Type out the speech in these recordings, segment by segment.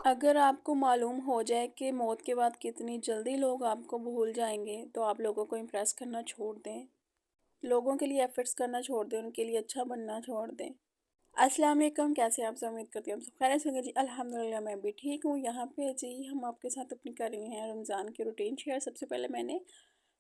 अगर आपको मालूम हो जाए कि मौत के बाद कितनी जल्दी लोग आपको भूल जाएंगे, तो आप लोगों को इम्प्रेस करना छोड़ दें। लोगों के लिए एफर्ट्स करना छोड़ दें, उनके लिए अच्छा बनना छोड़ दें। अस्सलाम वालेकुम, कैसे हैं आप सब? उम्मीद करती हूँ आप सब खैरियत से होंगे जी। अल्हम्दुलिल्लाह मैं भी ठीक हूँ। यहाँ पे जी हम आपके साथ अपनी कर रहे हैं रमज़ान की रूटीन शेयर। सबसे पहले मैंने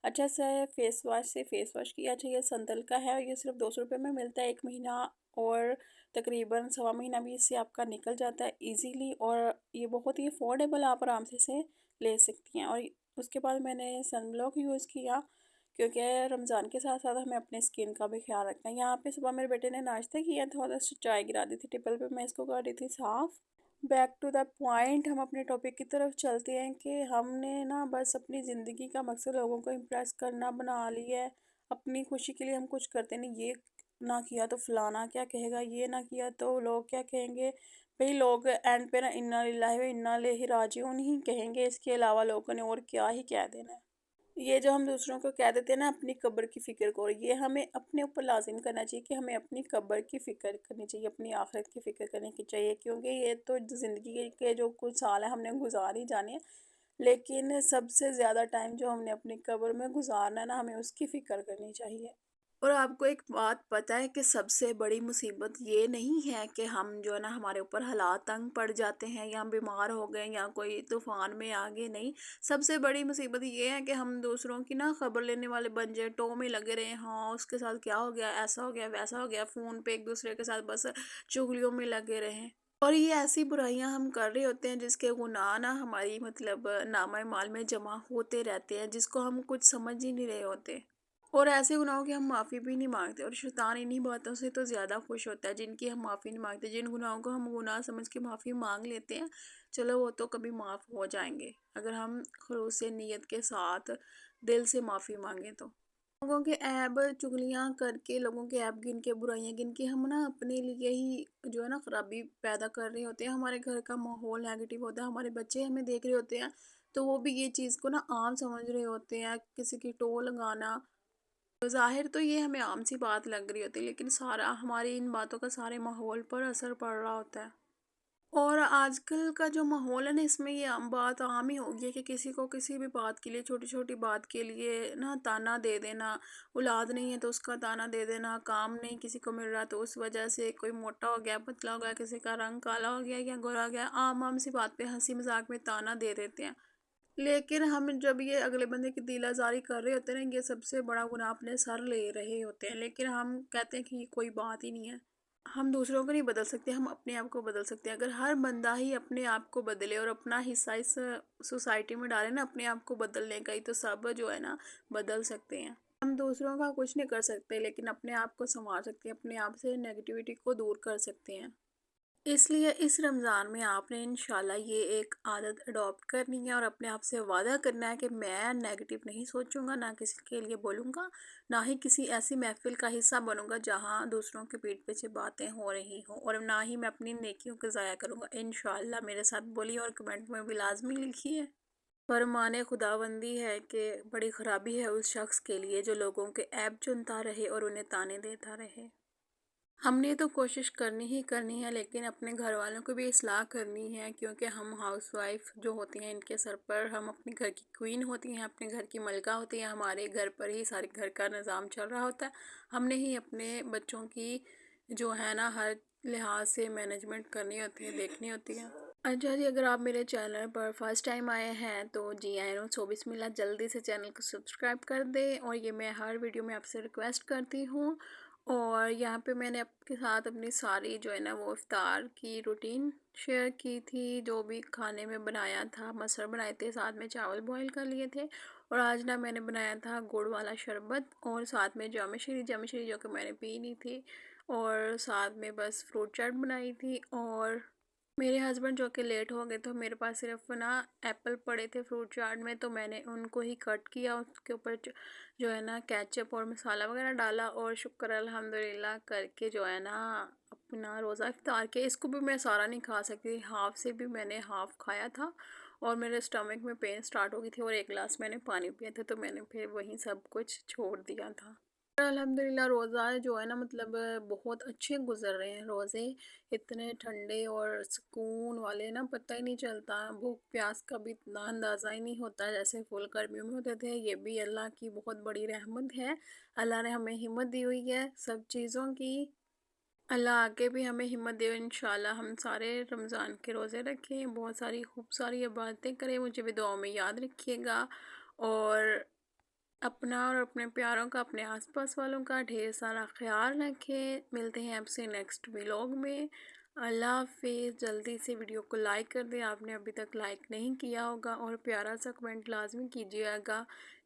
अच्छा सा फेस वॉश किया। अच्छा, ये संदल का है और ये सिर्फ 200 रुपये में मिलता है 1 महीना, और तकरीबन सवा महीना भी इससे आपका निकल जाता है इजीली, और ये बहुत ही अफोर्डेबल, आप आराम से इसे ले सकती हैं। और उसके बाद मैंने सनब्लॉक यूज़ किया, क्योंकि रमज़ान के साथ साथ हमें अपने स्किन का भी ख्याल रखना है। यहाँ पे सुबह मेरे बेटे ने नाश्ता किया था, थोड़ा सा चाय गिरा दी थी टेबल पे, मैं इसको कर रही थी साफ़। बैक टू द पॉइंट, हम अपने टॉपिक की तरफ चलते हैं कि हमने ना बस अपनी ज़िंदगी का मकसद लोगों को इम्प्रेस करना बना लिया है। अपनी खुशी के लिए हम कुछ करते नहीं। ये ना किया तो फलाना क्या कहेगा, ये ना किया तो लोग क्या कहेंगे। भाई लोग एंड पे ना इन्ना लिल्लाहि व इन्ना इलैहि राजिऊन ही कहेंगे, इसके अलावा लोगों ने और क्या ही कह देना है। ये जो हम दूसरों को कह देते हैं ना अपनी कब्र की फ़िक्र करो, ये हमें अपने ऊपर लाजिम करना चाहिए कि हमें अपनी कब्र की फ़िक्र करनी चाहिए, अपनी आखिरत की फ़िक्र करनी की चाहिए, क्योंकि ये तो ज़िंदगी के जो कुछ साल हैं हमने गुजार ही जाने हैं। लेकिन सबसे ज़्यादा टाइम जो हमने अपनी कब्र में गुजारना है ना, हमें उसकी फ़िक्र करनी चाहिए। और आपको एक बात पता है कि सबसे बड़ी मुसीबत ये नहीं है कि हम जो है ना हमारे ऊपर हालात तंग पड़ जाते हैं, या हम बीमार हो गए, या कोई तूफान में आ गए। नहीं, सबसे बड़ी मुसीबत ये है कि हम दूसरों की ना खबर लेने वाले बन जाए, टो में लगे रहे। हाँ, उसके साथ क्या हो गया, ऐसा हो गया, वैसा हो गया, फ़ोन पे एक दूसरे के साथ बस चुगलियों में लगे रहें। और ये ऐसी बुराइयां हम कर रहे होते हैं जिसके गुनाह ना हमारी मतलब नामा माल में जमा होते रहते हैं, जिसको हम कुछ समझ ही नहीं रहे होते। और ऐसे गुनाहों की हम माफ़ी भी नहीं मांगते, और शैतान इन्हीं बातों से तो ज़्यादा खुश होता है जिनकी हम माफ़ी नहीं मांगते। जिन गुनाहों को हम गुनाह समझ के माफ़ी मांग लेते हैं, चलो वो तो कभी माफ़ हो जाएंगे अगर हम खलूस से नीयत के साथ दिल से माफ़ी मांगे तो। लोगों के ऐब चुगलियाँ करके, लोगों के ऐब गिन के, बुराइयाँ गिन के हम ना अपने लिए ही जो है ना खराबी पैदा कर रहे होते हैं। हमारे घर का माहौल नेगेटिव होता है, हमारे बच्चे हमें देख रहे होते हैं, तो वो भी ये चीज़ को ना आम समझ रहे होते हैं। किसी की टो लगाना, ज़ाहिर तो ये हमें आम सी बात लग रही होती है, लेकिन सारा हमारी इन बातों का सारे माहौल पर असर पड़ रहा होता है। और आजकल का जो माहौल है ना, इसमें ये बात आम ही हो गई है कि किसी को किसी भी बात के लिए, छोटी छोटी बात के लिए ना ताना दे देना। औलाद नहीं है तो उसका ताना दे देना, काम नहीं किसी को मिल रहा तो उस वजह से, कोई मोटा हो गया, पतला हो गया, किसी का रंग काला हो गया या गोरा हो गया, आम आम सी बात पे हंसी मजाक में ताना दे देते हैं। लेकिन हम जब ये अगले बंदे की दिल आज़ारी कर रहे होते हैं ना, ये सबसे बड़ा गुनाह अपने सर ले रहे होते हैं। लेकिन हम कहते हैं कि ये कोई बात ही नहीं है। हम दूसरों को नहीं बदल सकते, हम अपने आप को बदल सकते हैं। अगर हर बंदा ही अपने आप को बदले और अपना हिस्सा इस सोसाइटी में डाले ना अपने आप को बदलने का ही, तो सब जो है ना बदल सकते हैं। हम दूसरों का कुछ नहीं कर सकते, लेकिन अपने आप को संभाल सकते हैं, अपने आप से नेगेटिविटी को दूर कर सकते हैं। इसलिए इस रमज़ान में आपने इंशाल्लाह ये एक आदत अडॉप्ट करनी है, और अपने आप से वादा करना है कि मैं नेगेटिव नहीं सोचूंगा, ना किसी के लिए बोलूँगा, ना ही किसी ऐसी महफिल का हिस्सा बनूंगा जहाँ दूसरों के पीठ पीछे बातें हो रही हों, और ना ही मैं अपनी नेकियों को ज़ाया करूँगा। इंशाल्लाह मेरे साथ बोलिए और कमेंट में भी लाजमी लिखिए। फरमाने खुदाबंदी है कि बड़ी ख़राबी है उस शख्स के लिए जो लोगों के ऐब चुनता रहे और उन्हें ताने देता रहे। हमने तो कोशिश करनी ही करनी है, लेकिन अपने घर वालों को भी इस्लाह करनी है, क्योंकि हम हाउसवाइफ जो होती हैं इनके सर पर हम अपने घर की क्वीन होती हैं, अपने घर की मलका होती हैं। हमारे घर पर ही सारे घर का निज़ाम चल रहा होता है। हमने ही अपने बच्चों की जो है ना हर लिहाज से मैनेजमेंट करनी होती है, देखनी होती है। अच्छा जी, अगर आप मेरे चैनल पर फर्स्ट टाइम आए हैं तो जी आए नो सो बिस्मिल्लाह, जल्दी से चैनल को सब्सक्राइब कर दें। और ये मैं हर वीडियो में आपसे रिक्वेस्ट करती हूँ। और यहाँ पे मैंने आपके साथ अपनी सारी जो है ना वो इफ्तार की रूटीन शेयर की थी, जो भी खाने में बनाया था। मटर बनाए थे, साथ में चावल बॉईल कर लिए थे, और आज ना मैंने बनाया था गुड़ वाला शरबत, और साथ में जामशरी जामशरी जो कि मैंने पी नहीं थी, और साथ में बस फ्रूट चाट बनाई थी। और मेरे हस्बैंड जो कि लेट हो गए, तो मेरे पास सिर्फ ना एप्पल पड़े थे फ्रूट चाट में, तो मैंने उनको ही कट किया, उसके ऊपर जो है ना केचप और मसाला वगैरह डाला, और शुक्र अल्हम्दुलिल्लाह करके जो है ना अपना रोज़ा इफ्तार किया। इसको भी मैं सारा नहीं खा सकती, हाफ से भी मैंने हाफ खाया था, और मेरे स्टमक में पेन स्टार्ट हो गई थी, और एक गिलास मैंने पानी पिया था, तो मैंने फिर वहीं सब कुछ छोड़ दिया था। الحمدللہ روزہ جو ہے نا مطلب بہت اچھے گزر رہے ہیں روزے، اتنے ٹھنڈے اور سکون والے نا، پتہ ہی نہیں چلتا، بھوک پیاس کا بھی اتنا اندازہ ہی نہیں ہوتا جیسے فل گرمیوں میں ہوتے تھے۔ یہ بھی اللہ کی بہت بڑی رحمت ہے، اللہ نے ہمیں ہمت دی ہوئی ہے سب چیزوں کی۔ اللہ آگے بھی ہمیں ہمت دے، انشاءاللہ ہم سارے رمضان کے روزے رکھیں، بہت ساری خوب ساری عبادتیں کریں، مجھے بھی دعاؤں میں یاد رکھیے گا، اور اپنا اور اپنے پیاروں کا، اپنے آس پاس والوں کا ڈھیر سارا خیال رکھیں۔ ملتے ہیں آپ سے نیکسٹ ولاگ میں۔ اللہ حافظ۔ جلدی سے ویڈیو کو لائک کر دیں، آپ نے ابھی تک لائک نہیں کیا ہوگا، اور پیارا سا کمنٹ لازمی کیجیے گا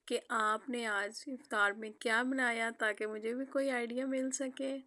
کہ آپ نے آج افطار میں کیا بنایا، تاکہ مجھے بھی کوئی آئیڈیا مل سکے۔